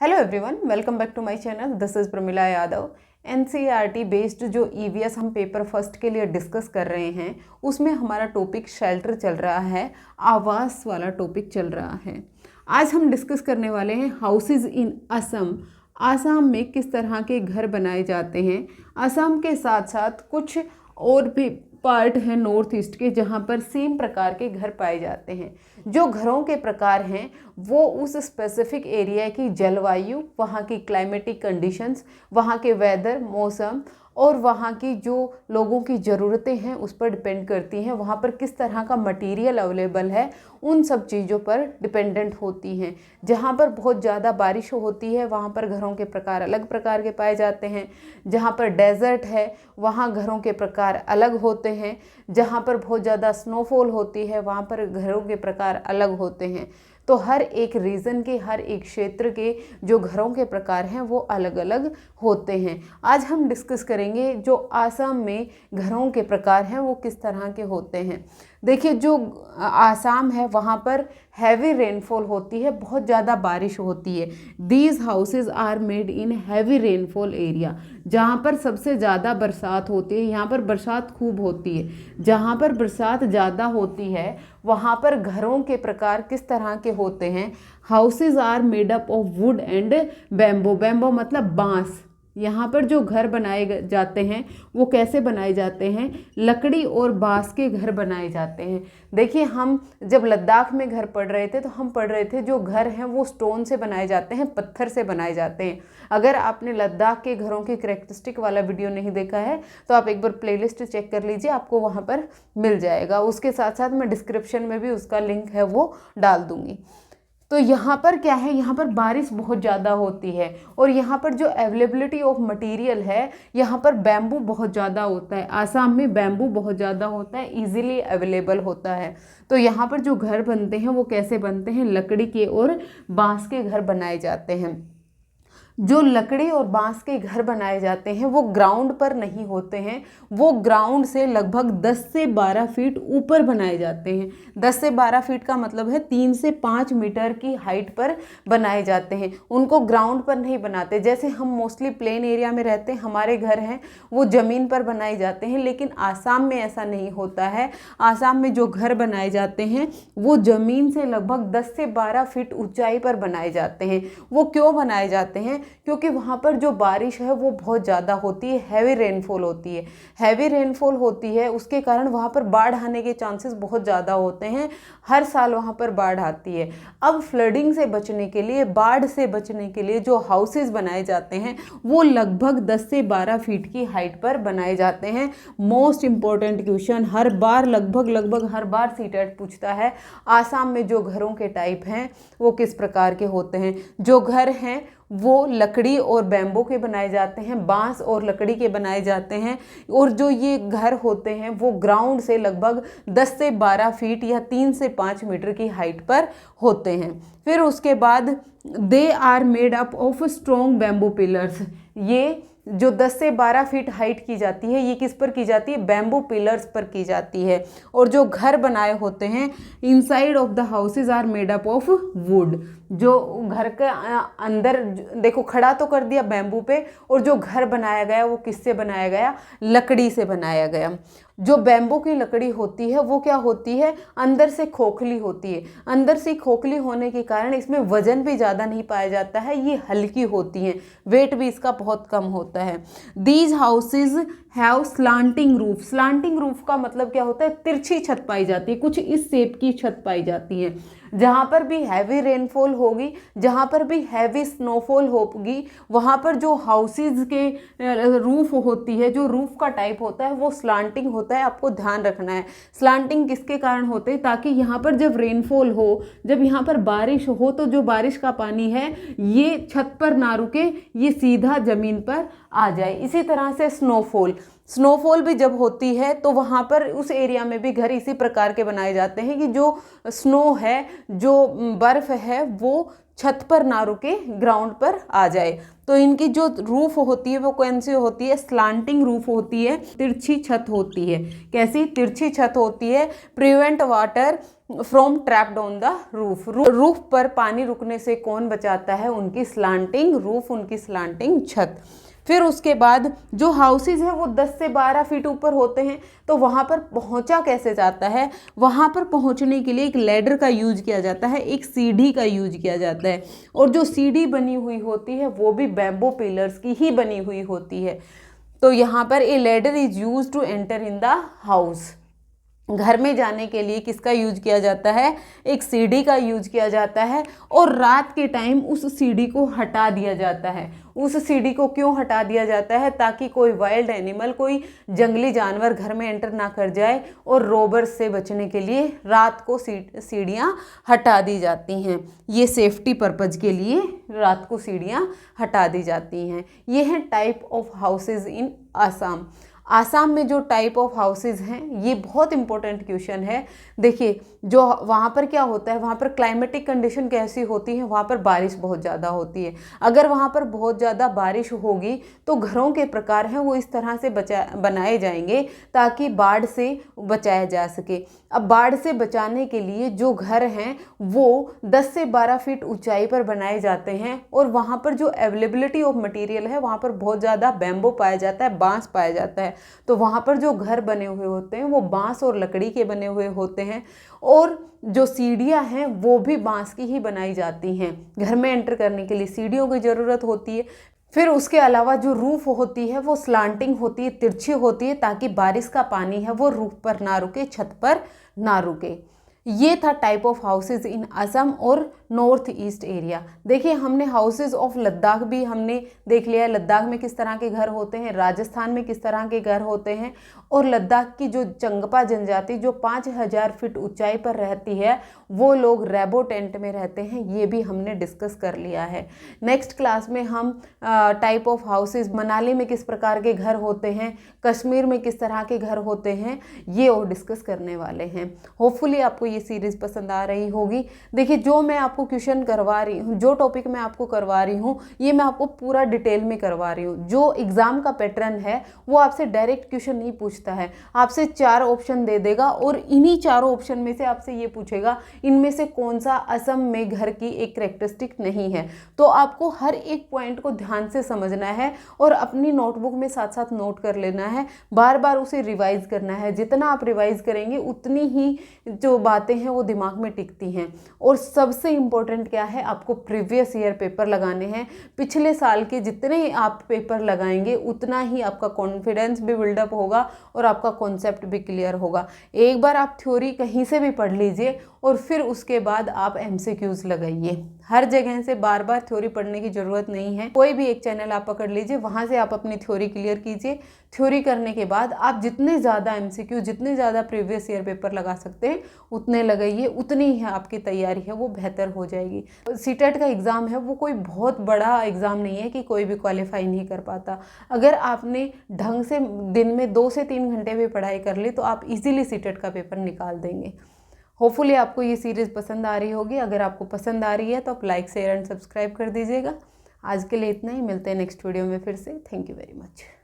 Hello everyone, welcome back to my channel. This is Pramila Yadav. NCERT based जो EVS हम paper first के लिए discuss कर रहे हैं उसमें हमारा टॉपिक शेल्टर चल रहा है, आवास वाला टॉपिक चल रहा है। आज हम डिस्कस करने वाले हैं हाउसेज इन असम। आसाम में किस तरह के घर बनाए जाते हैं। असम के साथ साथ कुछ और भी पार्ट है नॉर्थ ईस्ट के जहाँ पर सेम प्रकार के घर पाए जाते हैं। जो घरों के प्रकार हैं वो उस स्पेसिफिक एरिया की जलवायु, वहाँ की क्लाइमेटिक कंडीशंस, वहाँ के वेदर, मौसम और वहाँ की जो लोगों की ज़रूरतें हैं उस पर डिपेंड करती हैं। वहाँ पर किस तरह का मटेरियल अवेलेबल है उन सब चीज़ों पर डिपेंडेंट होती हैं। जहाँ पर बहुत ज़्यादा बारिश होती है वहाँ पर घरों के प्रकार अलग प्रकार के पाए जाते हैं। जहाँ पर डेजर्ट है वहाँ घरों के प्रकार अलग होते हैं। जहाँ पर बहुत ज़्यादा स्नोफॉल होती है वहाँ पर घरों के प्रकार अलग होते हैं। तो हर एक रीजन के, हर एक क्षेत्र के जो घरों के प्रकार हैं वो अलग अलग होते हैं। आज हम डिस्कस करेंगे जो आसाम में घरों के प्रकार हैं वो किस तरह के होते हैं। देखिए, जो आसाम है वहाँ पर हैवी रेनफॉल होती है, बहुत ज़्यादा बारिश होती है। These houses are made in heavy rainfall area. जहाँ पर सबसे ज़्यादा बरसात होती है, यहाँ पर बरसात खूब होती है। जहाँ पर बरसात ज़्यादा होती है वहाँ पर घरों के प्रकार किस तरह के होते हैं। Houses are made up of wood and bamboo. Bamboo मतलब बांस। यहाँ पर जो घर बनाए जाते हैं वो कैसे बनाए जाते हैं, लकड़ी और बांस के घर बनाए जाते हैं। देखिए, हम जब लद्दाख में घर पढ़ रहे थे तो हम पढ़ रहे थे जो घर हैं वो स्टोन से बनाए जाते हैं, पत्थर से बनाए जाते हैं। अगर आपने लद्दाख के घरों की करैक्टरिस्टिक वाला वीडियो नहीं देखा है तो आप एक बार प्लेलिस्ट चेक कर लीजिए, आपको वहाँ पर मिल जाएगा। उसके साथ साथ मैं डिस्क्रिप्शन में भी उसका लिंक है वो डाल दूँगी। तो यहाँ पर क्या है, यहाँ पर बारिश बहुत ज़्यादा होती है और यहाँ पर जो अवेलेबिलिटी ऑफ मटेरियल है, यहाँ पर बैम्बू बहुत ज़्यादा होता है। आसाम में बैम्बू बहुत ज़्यादा होता है, इजीली अवेलेबल होता है। तो यहाँ पर जो घर बनते हैं वो कैसे बनते हैं, लकड़ी के और बांस के घर बनाए जाते हैं। जो लकड़ी और बांस के घर बनाए जाते हैं वो ग्राउंड पर नहीं होते हैं, वो ग्राउंड से लगभग 10 से 12 फीट ऊपर बनाए जाते हैं। 10 से 12 फीट का मतलब है 3 से 5 मीटर की हाइट पर बनाए जाते हैं। उनको ग्राउंड पर नहीं बनाते। जैसे हम मोस्टली प्लेन एरिया में रहते हैं, हमारे घर हैं वो ज़मीन पर बनाए जाते हैं, लेकिन आसाम में ऐसा नहीं होता है। आसाम में जो घर बनाए जाते हैं वो ज़मीन से लगभग 10 से 12 फीट ऊंचाई पर बनाए जाते हैं। वो क्यों बनाए जाते हैं, क्योंकि वहाँ पर जो बारिश है वो बहुत ज़्यादा होती है, हैवी रेनफॉल होती है। हैवी रेनफॉल होती है उसके कारण वहाँ पर बाढ़ आने के चांसेस बहुत ज़्यादा होते हैं। हर साल वहाँ पर बाढ़ आती है। अब फ्लडिंग से बचने के लिए, बाढ़ से बचने के लिए जो हाउसेज बनाए जाते हैं वो लगभग 10 से 12 फीट की हाइट पर बनाए जाते हैं। मोस्ट इम्पॉर्टेंट क्वेश्चन हर बार लगभग हर बार सीटेट पूछता है, आसाम में जो घरों के टाइप हैं वो किस प्रकार के होते हैं। जो घर हैं वो लकड़ी और बैम्बो के बनाए जाते हैं, बांस और लकड़ी के बनाए जाते हैं। और जो ये घर होते हैं वो ग्राउंड से लगभग 10 से 12 फीट या 3 से 5 मीटर की हाइट पर होते हैं। फिर उसके बाद they are made up of strong bamboo pillars. ये जो 10 से 12 फीट हाइट की जाती है ये किस पर की जाती है, बैम्बू पिलर्स पर की जाती है। और जो घर बनाए होते हैं, inside of the houses are made up of wood. जो घर के अंदर देखो खड़ा तो कर दिया बैम्बू पे, और जो घर बनाया गया वो किससे बनाया गया, लकड़ी से बनाया गया। जो बैम्बू की लकड़ी होती है वो क्या होती है, अंदर से खोखली होती है। अंदर से खोखली होने के कारण इसमें वजन भी ज़्यादा नहीं पाया जाता है, ये हल्की होती हैं, वेट भी इसका बहुत कम होता है। These houses have slanting roof. Slanting roof का मतलब क्या होता है, तिरछी छत पाई जाती है, कुछ इस शेप की छत पाई जाती है। जहाँ पर भी हैवी रेनफॉल होगी, जहाँ पर भी हैवी स्नोफॉल होगी, वहाँ पर जो हाउसेज के रूफ होती है, जो रूफ का टाइप होता है वो स्लांटिंग होता है। आपको ध्यान रखना है स्लांटिंग किसके कारण होते हैं, ताकि यहाँ पर जब रेनफॉल हो, जब यहाँ पर बारिश हो तो जो बारिश का पानी है ये छत पर ना रुके, ये सीधा ज़मीन पर आ जाए। इसी तरह से स्नोफॉल भी जब होती है तो वहाँ पर उस एरिया में भी घर इसी प्रकार के बनाए जाते हैं कि जो स्नो है, जो बर्फ़ है वो छत पर ना रुके, ग्राउंड पर आ जाए। तो इनकी जो रूफ होती है वो कौन सी होती है, स्लांटिंग रूफ होती है, तिरछी छत होती है। कैसी, तिरछी छत होती है। Prevent water from trapped on the roof. Roof पर पानी रुकने से कौन बचाता है? उनकी स्लांटिंग रूफ, उनकी स्लांटिंग छत। फिर उसके बाद जो हाउसेज है वो 10 से 12 फीट ऊपर होते हैं, तो वहाँ पर पहुँचा कैसे जाता है? वहाँ पर पहुँचने के लिए एक लैडर का यूज किया जाता है, एक सीढ़ी का यूज किया जाता है, और जो सीढ़ी बनी हुई होती है वो भी बैम्बो पिलर्स की ही बनी हुई होती है। तो यहाँ पर a ladder is use to enter in the house. घर में जाने के लिए किसका यूज किया जाता है? एक सीढ़ी का यूज किया जाता है, और रात के टाइम उस सीढ़ी को हटा दिया जाता है। उस सीढ़ी को क्यों हटा दिया जाता है? ताकि कोई वाइल्ड एनिमल, कोई जंगली जानवर घर में एंटर ना कर जाए, और रोबर्स से बचने के लिए रात को सीढ़ियाँ हटा दी जाती हैं। ये सेफ्टी पर्पज़ के लिए रात को सीढ़ियाँ हटा दी जाती हैं। ये हैं type of houses in Assam. Assam में जो टाइप ऑफ हाउसेज हैं, ये बहुत इंपॉर्टेंट क्वेश्चन है। देखिए, जो वहाँ पर क्या होता है, वहाँ पर क्लाइमेटिक कंडीशन कैसी होती है? वहाँ पर बारिश बहुत ज़्यादा होती है। अगर वहाँ पर बहुत ज़्यादा बारिश होगी तो घरों के प्रकार हैं वो इस तरह से बनाए जाएंगे ताकि बाढ़ से बचाया जा सके। अब बाढ़ से बचाने के लिए जो घर हैं वो 10 से 12 फीट ऊंचाई पर बनाए जाते हैं, और वहाँ पर जो अवेलेबिलिटी ऑफ मटेरियल है, वहाँ पर बहुत ज़्यादा बैम्बो पाया जाता है, बांस पाया जाता है। तो वहाँ पर जो घर बने हुए होते हैं वो बांस और लकड़ी के बने हुए होते हैं, और जो सीढ़ियाँ हैं वो भी बांस की ही बनाई जाती हैं। घर में एंटर करने के लिए सीढ़ियों की ज़रूरत होती है। फिर उसके अलावा जो रूफ होती है वो स्लांटिंग होती है, तिरछी होती है, ताकि बारिश का पानी है वो रूफ पर ना रुके, छत पर ना रुके। ये था type of houses in Assam और नॉर्थ ईस्ट एरिया। देखिए, हमने हाउसेज ऑफ लद्दाख भी हमने देख लिया है, लद्दाख में किस तरह के घर होते हैं, राजस्थान में किस तरह के घर होते हैं, और लद्दाख की जो चंगपा जनजाति जो 5000 फीट ऊंचाई पर रहती है वो लोग रेबो टेंट में रहते हैं, ये भी हमने डिस्कस कर लिया है। नेक्स्ट क्लास में हम टाइप ऑफ हाउसेज, मनाली में किस प्रकार के घर होते हैं, कश्मीर में किस तरह के घर होते हैं, ये और डिस्कस करने वाले हैं। होपफुली आपको ये सीरीज़ पसंद आ रही होगी। देखिए, जो मैं आपको क्वेश्चन करवा रही हूँ, जो टॉपिक मैं आपको करवा रही हूँ, ये मैं आपको पूरा डिटेल में करवा रही हूँ। जो एग्ज़ाम का पैटर्न है वो आपसे डायरेक्ट क्वेश्चन नहीं पूछता है, आपसे 4 ऑप्शन दे देगा, और इन्हीं चारों ऑप्शन में से आपसे ये पूछेगा इनमें से कौन सा असम में घर की एक कैरेक्टरिस्टिक नहीं है। तो आपको हर एक पॉइंट को ध्यान से समझना है और अपनी नोटबुक में साथ साथ नोट कर लेना है, बार बार उसे रिवाइज करना है। जितना आप रिवाइज करेंगे उतनी ही जो बातें हैं वो दिमाग में टिकती हैं। और सबसे इम्पोर्टेंट क्या है, आपको प्रीवियस ईयर पेपर लगाने हैं। पिछले साल के जितने आप पेपर लगाएंगे उतना ही आपका कॉन्फिडेंस भी बिल्डअप होगा और आपका कॉन्सेप्ट भी क्लियर होगा। एक बार आप थ्योरी कहीं से भी पढ़ लीजिए और फिर उसके बाद आप एमसीक्यूज लगाइए। हर जगह से बार बार थ्योरी पढ़ने की ज़रूरत नहीं है। कोई भी एक चैनल आप पकड़ लीजिए, वहाँ से आप अपनी थ्योरी क्लियर कीजिए। थ्योरी करने के बाद आप जितने ज़्यादा एमसीक्यू, जितने ज़्यादा प्रीवियस ईयर पेपर लगा सकते हैं उतने लगाइए, उतनी ही आपकी तैयारी है वो बेहतर हो जाएगी। सीटेट का एग्ज़ाम है वो कोई बहुत बड़ा एग्ज़ाम नहीं है कि कोई भी क्वालिफाई नहीं कर पाता। अगर आपने ढंग से दिन में 2 से 3 घंटे भी पढ़ाई कर ली तो आप इजीली सीटेट का पेपर निकाल देंगे। होपफुली आपको ये सीरीज़ पसंद आ रही होगी। अगर आपको पसंद आ रही है तो आप लाइक, शेयर एंड सब्सक्राइब कर दीजिएगा। आज के लिए इतना ही, मिलते हैं नेक्स्ट वीडियो में फिर से। Thank you very much.